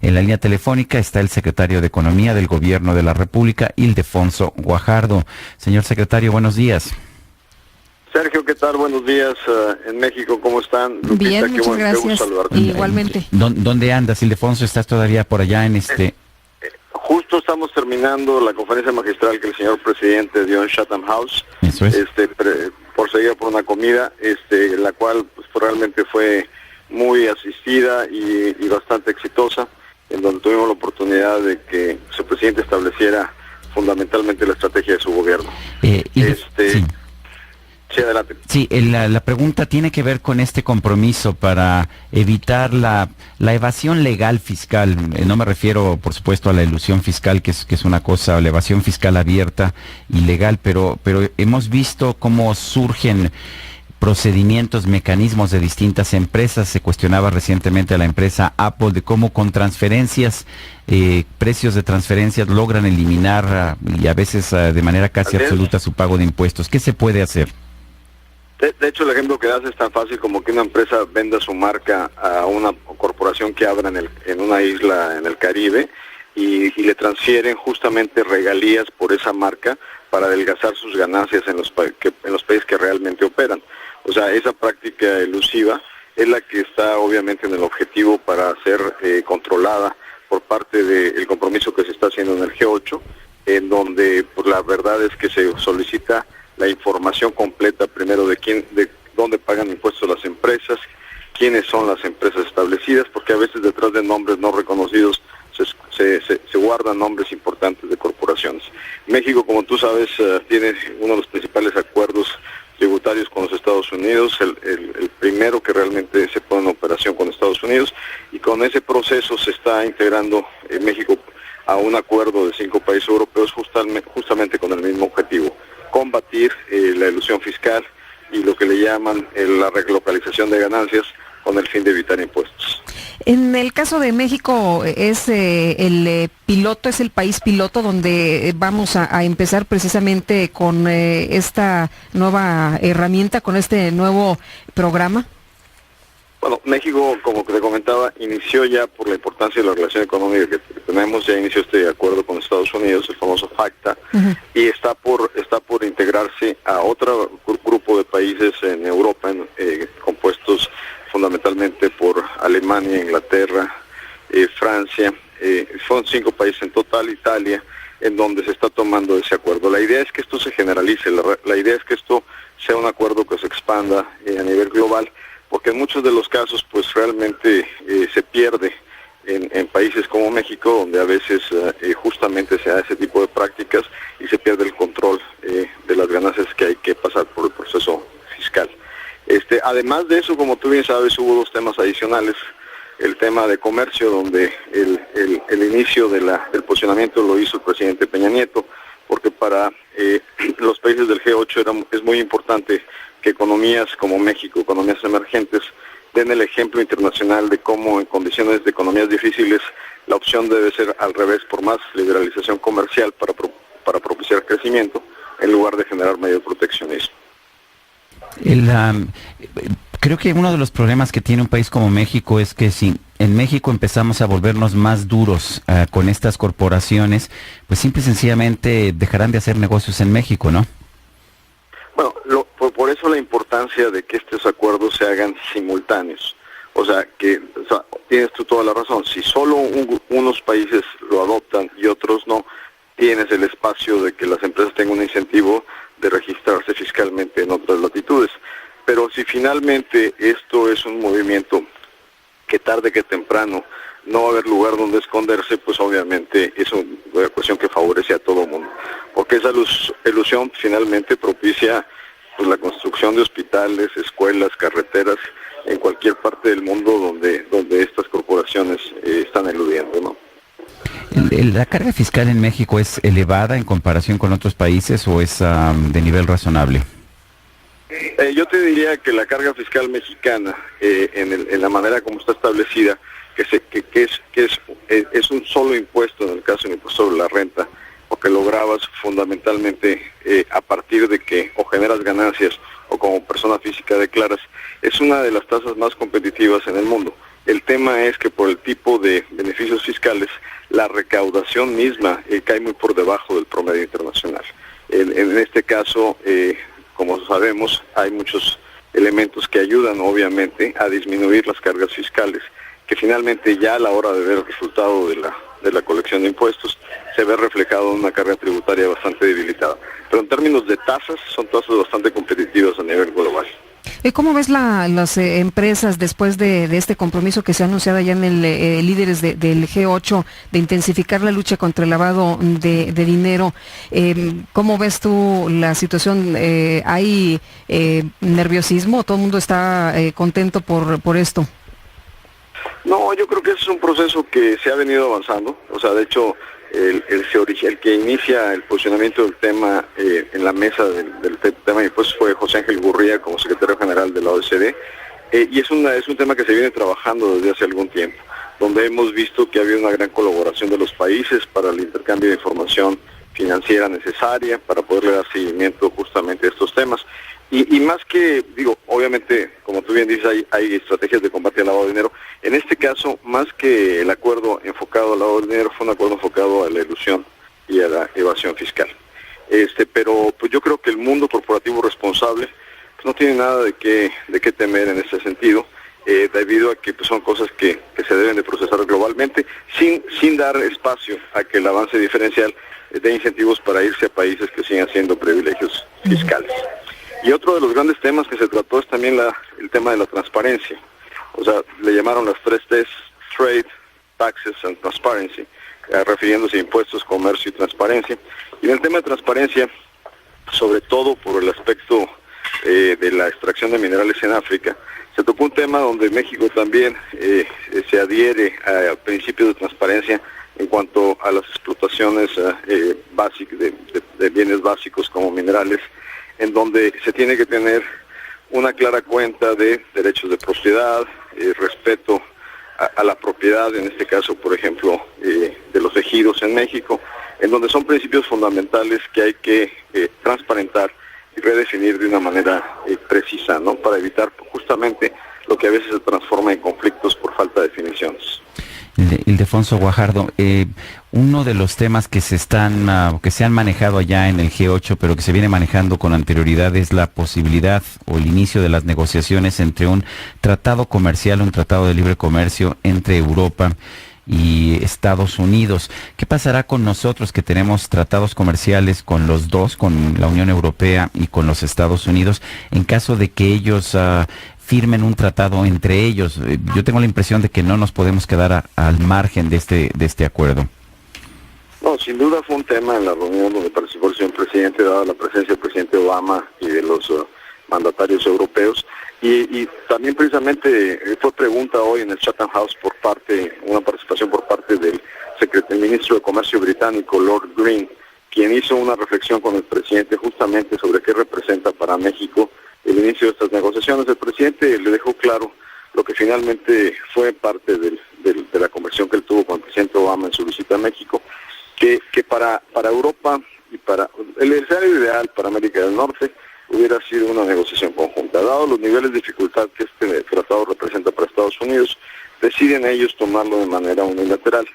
En la línea telefónica está el secretario de Economía del Gobierno de la República, Ildefonso Guajardo. Señor secretario, buenos días. Sergio, ¿qué tal? Buenos días. En México, ¿cómo están? Lupita, bien, muchas gracias. Igualmente. ¿Dónde andas, Ildefonso? ¿Estás todavía por allá en Justo estamos terminando la conferencia magistral que el señor presidente dio en Chatham House. Eso es. Por seguir por una comida, la cual pues, realmente fue muy asistida y bastante exitosa, en donde tuvimos la oportunidad de que su presidente estableciera fundamentalmente la estrategia de su gobierno. Sí, adelante. Sí, la pregunta tiene que ver con este compromiso para evitar la evasión legal fiscal. No me refiero, por supuesto, a la elusión fiscal, que es una cosa, la evasión fiscal abierta y legal, pero hemos visto cómo surgen procedimientos, mecanismos de distintas empresas. Se cuestionaba recientemente a la empresa Apple de cómo con transferencias, precios de transferencias logran eliminar y a veces de manera casi absoluta su pago de impuestos. ¿Qué se puede hacer? De hecho, el ejemplo que das es tan fácil como que una empresa venda su marca a una corporación que abra en una isla en el Caribe y le transfieren justamente regalías por esa marca para adelgazar sus ganancias en los países que realmente operan. O sea, esa práctica elusiva es la que está obviamente en el objetivo para ser controlada por parte del compromiso que se está haciendo en el G8, en donde pues, la verdad es que se solicita la información completa primero de dónde pagan impuestos las empresas, quiénes son las empresas establecidas, porque a veces detrás de nombres no reconocidos se guardan nombres importantes de corporaciones. México, como tú sabes, tiene uno de los principales acuerdos tributarios con los Estados Unidos, el primero que realmente se pone en operación con Estados Unidos, y con ese proceso se está integrando México a un acuerdo de 5 países europeos justamente con el mismo objetivo: combatir la elusión fiscal y lo que le llaman la relocalización de ganancias con el fin de evitar impuestos. En el caso de México es el país piloto donde vamos a empezar precisamente con esta nueva herramienta, con este nuevo programa. Bueno, México, como te comentaba, inició ya por la importancia de la relación económica que tenemos, ya inició este acuerdo con Estados Unidos, el famoso FACTA, y está por integrarse a otro grupo de países en Europa, compuestos fundamentalmente por Alemania, Inglaterra, Francia, son 5 países en total, Italia, en donde se está tomando ese acuerdo. La idea es que esto se generalice, la idea es que esto sea un acuerdo que se expanda a nivel global, porque en muchos de los casos pues realmente se pierde en países como México, donde a veces justamente se da ese tipo de prácticas y se pierde el control de las ganancias que hay que pasar por el proceso fiscal. Además de eso, como tú bien sabes, hubo 2 temas adicionales. El tema de comercio, donde el inicio del posicionamiento lo hizo el presidente Peña Nieto, porque para los países del G8 es muy importante que economías como México, economías emergentes, den el ejemplo internacional de cómo en condiciones de economías difíciles la opción debe ser al revés, por más liberalización comercial para propiciar crecimiento, en lugar de generar mayor proteccionismo. Creo que uno de los problemas que tiene un país como México es que si en México empezamos a volvernos más duros con estas corporaciones, pues simple y sencillamente dejarán de hacer negocios en México, ¿no? Bueno, por eso la importancia de que estos acuerdos se hagan simultáneos. O sea, tienes tú toda la razón. Si solo unos países lo adoptan y otros no, tienes el espacio de que las empresas tengan un incentivo de registrarse fiscalmente en otras latitudes. Pero si finalmente esto es un movimiento que tarde que temprano no va a haber lugar donde esconderse, pues obviamente es una cuestión que favorece a todo el mundo. Porque esa elusión finalmente propicia pues, la construcción de hospitales, escuelas, carreteras, en cualquier parte del mundo donde estas corporaciones están eludiendo, ¿no? ¿La carga fiscal en México es elevada en comparación con otros países o es de nivel razonable? Yo te diría que la carga fiscal mexicana, en la manera como está establecida, que es un solo impuesto en el caso del impuesto sobre la renta, porque lo gravas fundamentalmente a partir de que o generas ganancias o como persona física declaras, es una de las tasas más competitivas en el mundo. El tema es que por el tipo de beneficios fiscales, la recaudación misma cae muy por debajo del promedio internacional. En este caso, como sabemos, hay muchos elementos que ayudan obviamente a disminuir las cargas fiscales, que finalmente ya a la hora de ver el resultado de la colección de impuestos se ve reflejado en una carga tributaria bastante debilitada. Pero en términos de tasas, son tasas bastante competitivas a nivel global. ¿Cómo ves las empresas después de este compromiso que se ha anunciado ya en el líderes del G8 de intensificar la lucha contra el lavado de dinero? ¿Cómo ves tú la situación? ¿Hay nerviosismo? ¿Todo el mundo está contento por esto? No, yo creo que ese es un proceso que se ha venido avanzando. O sea, de hecho, el que inicia el posicionamiento del tema en la mesa del tema pues fue José Ángel Gurría como secretario general de la OECD, y es un tema que se viene trabajando desde hace algún tiempo, donde hemos visto que ha habido una gran colaboración de los países para el intercambio de información financiera necesaria para poderle dar seguimiento justamente a estos temas. Y más que, obviamente, como tú bien dices, hay estrategias de combate al lavado de dinero. En este caso, más que el acuerdo enfocado al lavado de dinero, fue un acuerdo enfocado a la elusión y a la evasión fiscal. Pero pues yo creo que el mundo corporativo responsable pues, no tiene nada de qué temer en ese sentido, debido a que pues, son cosas que se deben de procesar globalmente, sin dar espacio a que el avance diferencial dé incentivos para irse a países que siguen haciendo privilegios fiscales. Y otro de los grandes temas que se trató es también el tema de la transparencia. O sea, le llamaron las 3 T's, Trade, Taxes and Transparency, refiriéndose a impuestos, comercio y transparencia. Y en el tema de transparencia, sobre todo por el aspecto de la extracción de minerales en África, se tocó un tema donde México también se adhiere a principios de transparencia en cuanto a las explotaciones de bienes básicos como minerales, en donde se tiene que tener una clara cuenta de derechos de propiedad, respeto a la propiedad, en este caso, por ejemplo, de los ejidos en México, en donde son principios fundamentales que hay que transparentar y redefinir de una manera precisa, ¿no? Para evitar justamente lo que a veces se transforma en conflictos por falta de definiciones. Ildefonso Guajardo, uno de los temas que se han manejado allá en el G8, pero que se viene manejando con anterioridad, es la posibilidad o el inicio de las negociaciones entre un tratado comercial, un tratado de libre comercio entre Europa y Estados Unidos. ¿Qué pasará con nosotros que tenemos tratados comerciales con los dos, con la Unión Europea y con los Estados Unidos, en caso de que ellos firmen un tratado entre ellos? Yo tengo la impresión de que no nos podemos quedar al margen de este acuerdo. No, sin duda fue un tema en la reunión donde participó el señor presidente, dada la presencia del presidente Obama y de los mandatarios europeos. Y también precisamente fue pregunta hoy en el Chatham House una participación por parte del ministro de Comercio británico, Lord Green, quien hizo una reflexión con el presidente justamente sobre qué representa para México el inicio de estas negociaciones. El presidente le dejó claro lo que finalmente fue parte de la conversación que él tuvo con el presidente Obama en su visita a México, que para Europa y para el escenario ideal para América del Norte hubiera sido una negociación conjunta. Dado los niveles de dificultad que este tratado representa para Estados Unidos, deciden ellos tomarlo de manera unilateral,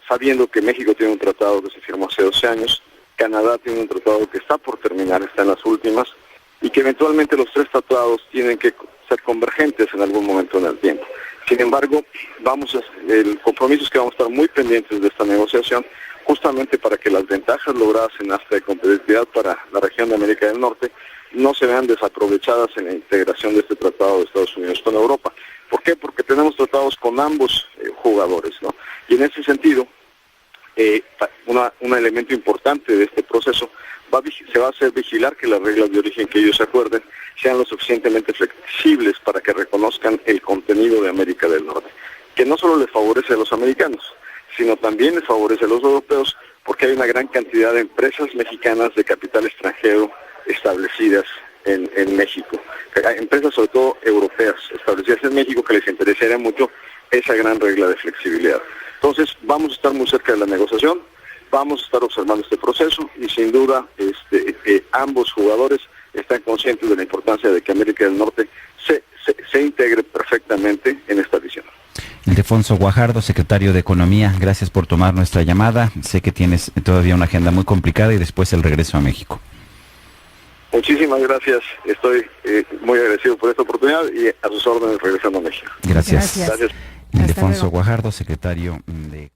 sabiendo que México tiene un tratado que se firmó hace 12 años, Canadá tiene un tratado que está por terminar, está en las últimas, y que eventualmente los 3 tratados tienen que ser convergentes en algún momento en el tiempo. Sin embargo, el compromiso es que vamos a estar muy pendientes de esta negociación, justamente para que las ventajas logradas en NAFTA de competitividad para la región de América del Norte no se vean desaprovechadas en la integración de este tratado de Estados Unidos con Europa. ¿Por qué? Porque tenemos tratados con ambos jugadores, ¿no? Y en ese sentido, un elemento importante de este proceso se va a hacer vigilar que las reglas de origen que ellos acuerden sean lo suficientemente flexibles para que reconozcan el contenido de América del Norte, que no solo les favorece a los americanos, sino también les favorece a los europeos, porque hay una gran cantidad de empresas mexicanas de capital extranjero establecidas en México, empresas sobre todo europeas establecidas en México, que les interesaría mucho esa gran regla de flexibilidad. Entonces vamos a estar muy cerca de la negociación, vamos a estar observando este proceso y sin duda ambos jugadores están conscientes de la importancia de que América del Norte se integre perfectamente en esta visión. Ildefonso Guajardo, secretario de Economía, gracias por tomar nuestra llamada. Sé que tienes todavía una agenda muy complicada y después el regreso a México. Muchísimas gracias. Estoy muy agradecido por esta oportunidad y a sus órdenes regresando a México. Gracias. Gracias. Ildefonso Guajardo, secretario de